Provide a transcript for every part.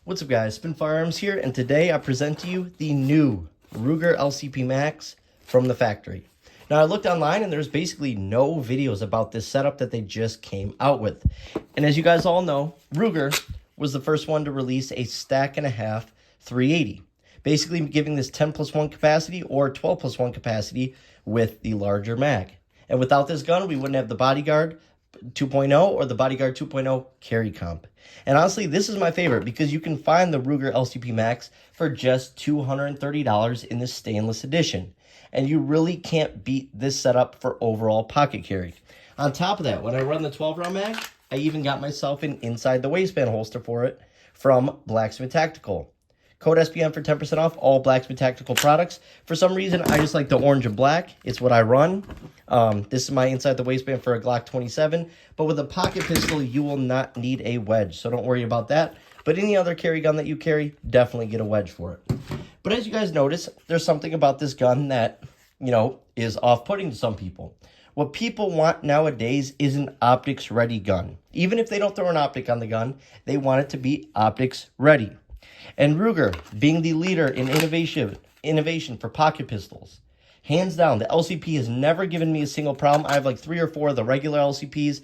What's up guys, Spin Firearms here, and today I present to you the new Ruger LCP Max from the factory. Now I looked online and there's basically no videos about this setup that they just came out with. And as you guys all know, Ruger was the first one to release a stack and a half 380. Basically giving this 10+1 capacity or 12+1 capacity with the larger mag. And without this gun, we wouldn't have the Bodyguard 2.0 or the Bodyguard 2.0 carry comp. And honestly, this is my favorite because you can find the Ruger LCP Max for just $230 in the stainless edition. And you really can't beat this setup for overall pocket carry. On top of that, when I run the 12-round mag, I even got myself an inside the waistband holster for it from Blacksmith Tactical. Code SPM for 10% off all Blacksmith Tactical products. For some reason, I just like the orange and black. It's what I run. This is my inside the waistband for a Glock 27. But with a pocket pistol, you will not need a wedge, so don't worry about that. But any other carry gun that you carry, definitely get a wedge for it. But as you guys notice, there's something about this gun that, is off-putting to some people. What people want nowadays is an optics ready gun. Even if they don't throw an optic on the gun, they want it to be optics ready. And Ruger, being the leader in innovation for pocket pistols, hands down, the LCP has never given me a single problem. I have like 3 or 4 of the regular LCPs.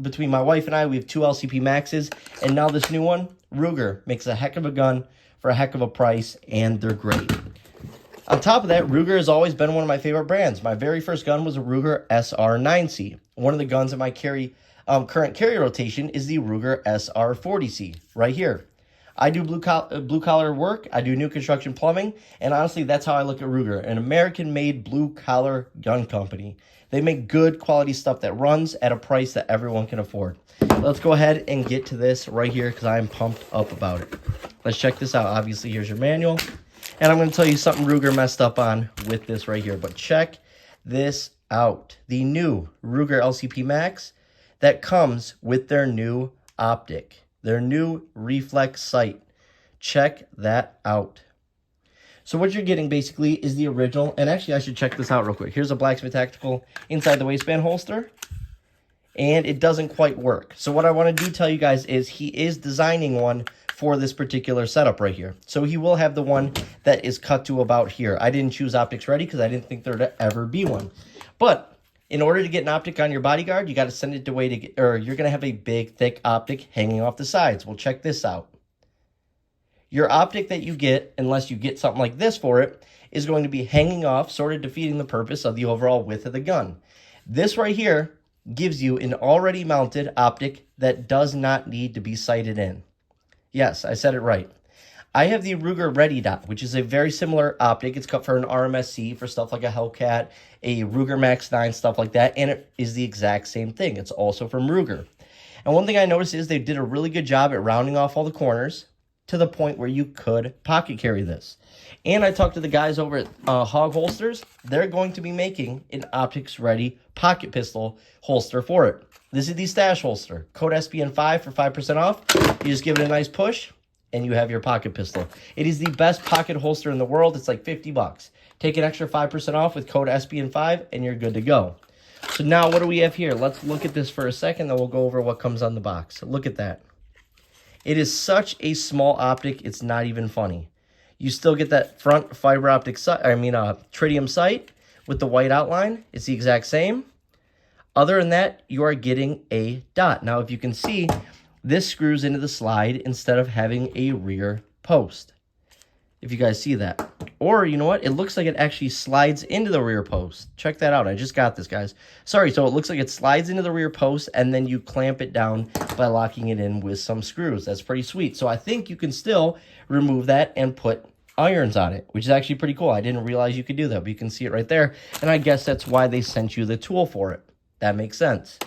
Between my wife and I, we have 2 LCP Maxes. And now this new one, Ruger, makes a heck of a gun for a heck of a price, and they're great. On top of that, Ruger has always been one of my favorite brands. My very first gun was a Ruger SR9C. One of the guns in my current carry rotation is the Ruger SR40C, right here. I do blue collar work, I do new construction plumbing, and honestly, that's how I look at Ruger, an American-made blue-collar gun company. They make good quality stuff that runs at a price that everyone can afford. Let's go ahead and get to this right here because I'm pumped up about it. Let's check this out. Obviously, here's your manual, and I'm going to tell you something Ruger messed up on with this right here, but check this out. The new Ruger LCP Max that comes with their new Optic. Their new Reflex sight. Check that out. So what you're getting basically is the original, and actually I should check this out real quick. Here's a Blacksmith Tactical inside the waistband holster, and it doesn't quite work. So what I want to do tell you guys is he is designing one for this particular setup right here. So he will have the one that is cut to about here. I didn't choose optics ready because I didn't think there'd ever be one. But in order to get an optic on your Bodyguard, you got to send it away to get, or you're going to have a big, thick optic hanging off the sides. Well, check this out. Your optic that you get, unless you get something like this for it, is going to be hanging off, sort of defeating the purpose of the overall width of the gun. This right here gives you an already mounted optic that does not need to be sighted in. Yes, I said it right. I have the Ruger ReadyDot, which is a very similar optic. It's cut for an RMSC for stuff like a Hellcat, a Ruger Max 9, stuff like that, and it is the exact same thing. It's also from Ruger. And one thing I noticed is they did a really good job at rounding off all the corners to the point where you could pocket carry this. And I talked to the guys over at Hog Holsters. They're going to be making an optics-ready pocket pistol holster for it. This is the stash holster. Code SPN5 for 5% off. You just give it a nice push, and you have your pocket pistol. It is the best pocket holster in the world. It's like 50 bucks. Take an extra 5% off with code SPN5, and you're good to go. So now what do we have here? Let's look at this for a second, then we'll go over what comes on the box. Look at that. It is such a small optic, it's not even funny. You still get that front fiber optic tritium sight with the white outline. It's the exact same. Other than that, you are getting a dot. Now, if you can see, this screws into the slide instead of having a rear post. If you guys see that. Or, you know what? It looks like it actually slides into the rear post. Check that out. I just got this, guys. Sorry, so it looks like it slides into the rear post, and then you clamp it down by locking it in with some screws. That's pretty sweet. So I think you can still remove that and put irons on it, which is actually pretty cool. I didn't realize you could do that, but you can see it right there. And I guess that's why they sent you the tool for it. That makes sense.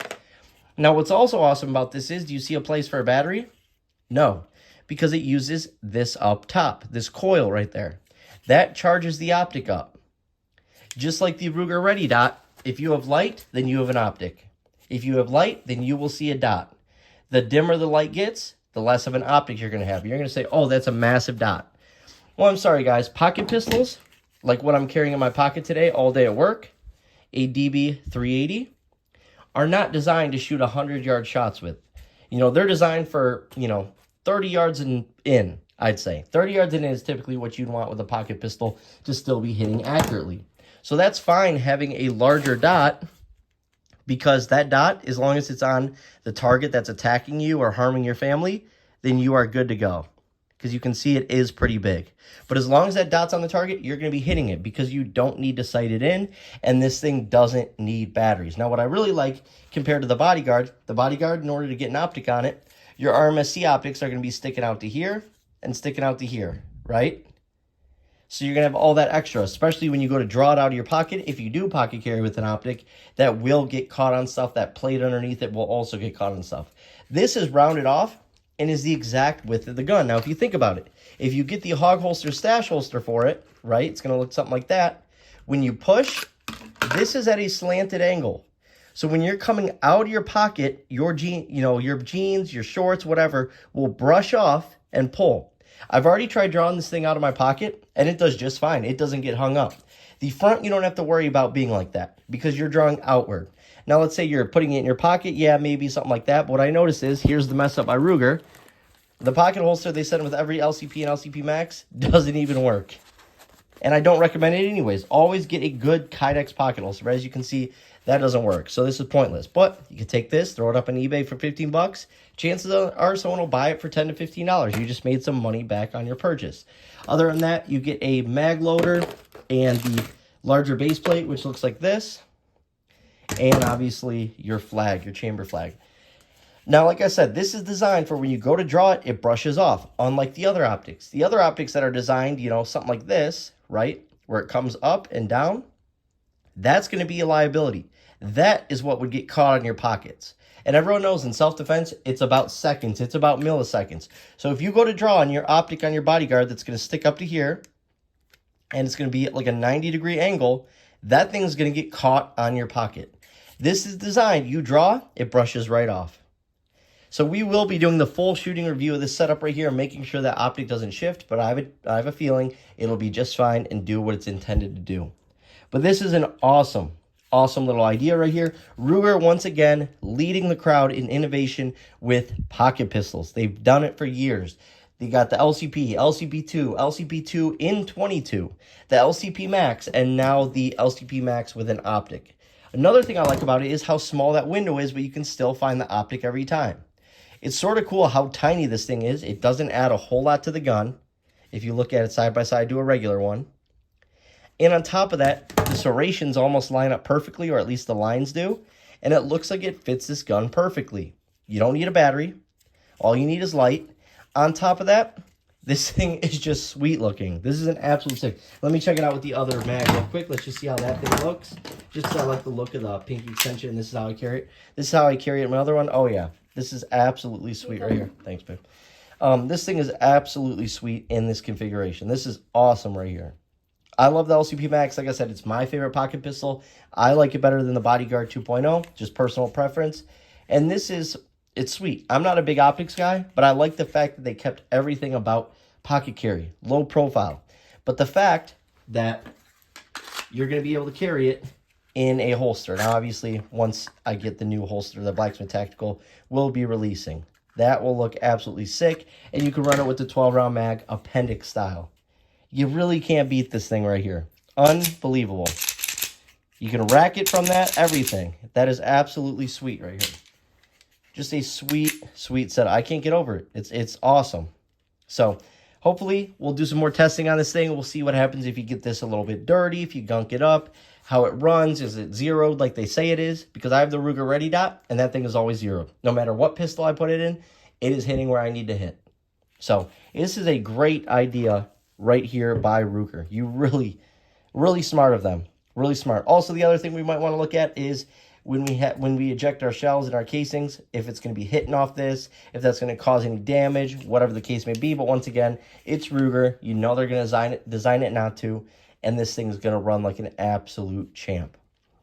Now, what's also awesome about this is, do you see a place for a battery? No, because it uses this up top, this coil right there. That charges the optic up. Just like the Ruger ReadyDot, if you have light, then you have an optic. If you have light, then you will see a dot. The dimmer the light gets, the less of an optic you're going to have. You're going to say, oh, that's a massive dot. Well, I'm sorry, guys. Pocket pistols, like what I'm carrying in my pocket today all day at work, a DB380, are not designed to shoot 100-yard shots with. They're designed for, 30 yards in, I'd say. 30 yards in is typically what you'd want with a pocket pistol to still be hitting accurately. So that's fine having a larger dot, because that dot, as long as it's on the target that's attacking you or harming your family, then you are good to go. Because you can see it is pretty big. But as long as that dot's on the target, you're going to be hitting it because you don't need to sight it in, and this thing doesn't need batteries. Now, what I really like compared to the bodyguard, in order to get an optic on it, your RMSC optics are going to be sticking out to here and sticking out to here, right? So you're going to have all that extra, especially when you go to draw it out of your pocket. If you do pocket carry with an optic, that will get caught on stuff. That plate underneath it will also get caught on stuff. This is rounded off and is the exact width of the gun. Now, if you think about it, if you get the hog holster stash holster for it, right, it's going to look something like that. When you push, this is at a slanted angle. So when you're coming out of your pocket, your jeans, your shorts, whatever, will brush off and pull. I've already tried drawing this thing out of my pocket, and it does just fine. It doesn't get hung up. The front, you don't have to worry about being like that because you're drawing outward. Now, let's say you're putting it in your pocket. Yeah, maybe something like that. But what I noticed is, here's the mess up by Ruger. The pocket holster they send with every LCP and LCP Max doesn't even work. And I don't recommend it anyways. Always get a good Kydex pocket holster. But as you can see, that doesn't work. So this is pointless. But you can take this, throw it up on eBay for 15 bucks. Chances are someone will buy it for $10 to $15. You just made some money back on your purchase. Other than that, you get a mag loader and the larger base plate, which looks like this. And obviously your flag, your chamber flag. Now, like I said, this is designed for when you go to draw it, it brushes off, unlike the other optics. The other optics that are designed, something like this, right, where it comes up and down, that's going to be a liability. That is what would get caught on your pockets. And everyone knows in self-defense, it's about seconds. It's about milliseconds. So if you go to draw on your optic on your bodyguard that's going to stick up to here, and it's going to be at like a 90-degree angle, that thing's going to get caught on your pocket. This is designed, you draw, it brushes right off. So we will be doing the full shooting review of this setup right here, making sure that optic doesn't shift, but I have a feeling it'll be just fine and do what it's intended to do. But this is an awesome little idea right here. Ruger, once again, leading the crowd in innovation with pocket pistols. They've done it for years. They got the LCP, LCP2, LCP2 in 22, the LCP Max, and now the LCP Max with an optic. Another thing I like about it is how small that window is, but you can still find the optic every time. It's sort of cool how tiny this thing is. It doesn't add a whole lot to the gun if you look at it side by side to a regular one. And on top of that, the serrations almost line up perfectly, or at least the lines do. And it looks like it fits this gun perfectly. You don't need a battery. All you need is light. On top of that, this thing is just sweet looking. This is an absolute sick. Let me check it out with the other mag real quick. Let's just see how that thing looks. Just because I like the look of the pinky extension. This is how I carry it. This is how I carry it in my other one. Oh, yeah. This is absolutely sweet right here. Thanks, babe. This thing is absolutely sweet in this configuration. This is awesome right here. I love the LCP Max. Like I said, it's my favorite pocket pistol. I like it better than the Bodyguard 2.0, just personal preference. And it's sweet. I'm not a big optics guy, but I like the fact that they kept everything about pocket carry, low profile. But the fact that you're going to be able to carry it in a holster. Now, obviously, once I get the new holster, the Blacksmith Tactical will be releasing. That will look absolutely sick, and you can run it with the 12-round mag, appendix style. You really can't beat this thing right here. Unbelievable. You can rack it from that, everything. That is absolutely sweet right here. Just a sweet, sweet setup. I can't get over it. It's awesome. So, hopefully, we'll do some more testing on this thing. We'll see what happens if you get this a little bit dirty, if you gunk it up, how it runs. Is it zeroed like they say it is? Because I have the Ruger ReadyDot, and that thing is always zeroed. No matter what pistol I put it in, it is hitting where I need to hit. So, this is a great idea right here by Ruger. You really, really smart of them. Really smart. Also, the other thing we might want to look at is when we eject our shells and our casings, if it's going to be hitting off this, if that's going to cause any damage, whatever the case may be. But once again, it's Ruger. You know they're going to design it not to, and this thing is going to run like an absolute champ.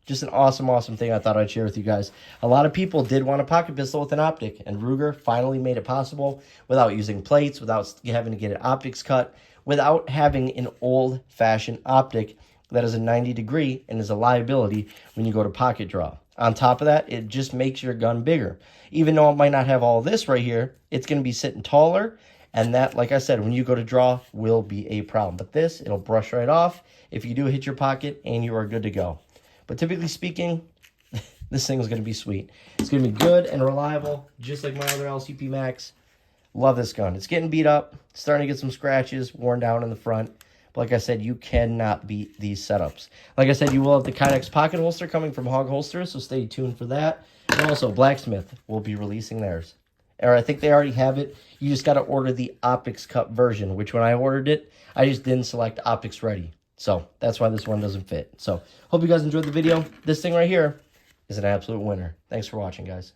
Just an awesome, awesome thing I thought I'd share with you guys. A lot of people did want a pocket pistol with an optic, and Ruger finally made it possible without using plates, without having to get an optics cut, without having an old-fashioned optic that is a 90-degree and is a liability when you go to pocket draw. on top of that, it just makes your gun bigger. Even though it might not have all this right here, it's going to be sitting taller. And that, like I said, when you go to draw, will be a problem. But this, it'll brush right off if you do hit your pocket, and you are good to go. But typically speaking, this thing is going to be sweet. It's going to be good and reliable, just like my other LCP Max. Love this gun. It's getting beat up, starting to get some scratches, worn down in the front. But like I said, you cannot beat these setups. Like I said, you will have the Kydex pocket holster coming from Hog Holsters, so stay tuned for that. And also, Blacksmith will be releasing theirs. Or I think they already have it. You just got to order the Optics Cup version, which when I ordered it, I just didn't select Optics Ready. So that's why this one doesn't fit. So hope you guys enjoyed the video. This thing right here is an absolute winner. Thanks for watching, guys.